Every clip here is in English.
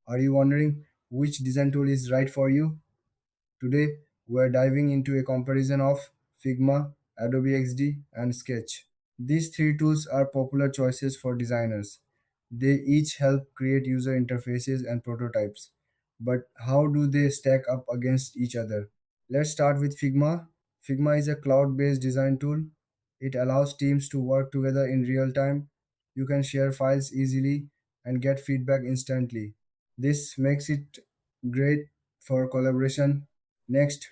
Are you wondering which design tool is right for you? Today, we're diving into a comparison of Figma, Adobe XD, and Sketch. These three tools are popular choices for designers. They each help create user interfaces and prototypes. But how do they stack up against each other? Let's start with Figma. Figma is a cloud based design tool. It allows teams to work together in real time. You can share files easily and get feedback instantly. This makes it great for collaboration. Next,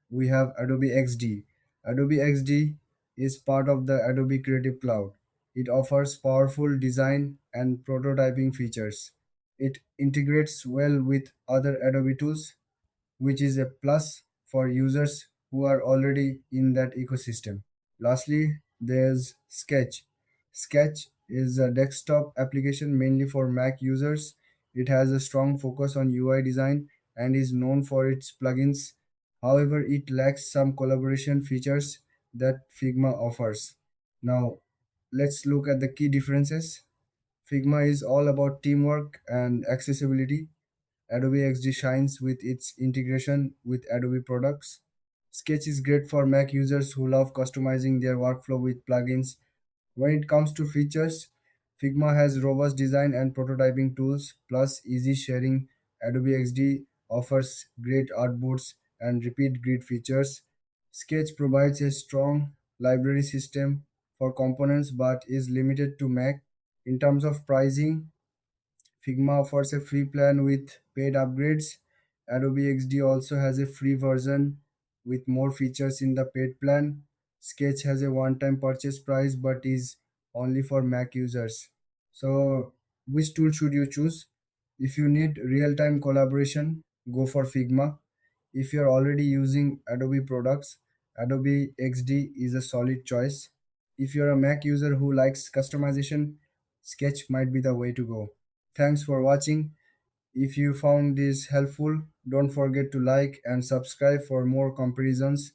we have Adobe XD. Adobe XD is part of the Adobe Creative Cloud. It offers powerful design and prototyping features. It integrates well with other Adobe tools, which is a plus for users who are already in that ecosystem. Lastly, there's Sketch. Sketch is a desktop application mainly for Mac users. It has a strong focus on UI design and is known for its plugins. However, it lacks some collaboration features that Figma offers. Now, let's look at the key differences. Figma is all about teamwork and accessibility. Adobe XD shines with its integration with Adobe products. Sketch is great for Mac users who love customizing their workflow with plugins. When it comes to features, Figma has robust design and prototyping tools, plus easy sharing. Adobe XD offers great artboards and repeat grid features. Sketch provides a strong library system for components but is limited to Mac. In terms of pricing, Figma offers a free plan with paid upgrades. Adobe XD also has a free version with more features in the paid plan. Sketch has a one time purchase price but is only for Mac users. So, which tool should you choose? If you need real time collaboration, go for Figma. If you're already using Adobe products, Adobe XD is a solid choice. If you're a Mac user who likes customization, Sketch might be the way to go. Thanks for watching. If you found this helpful, don't forget to like and subscribe for more comparisons.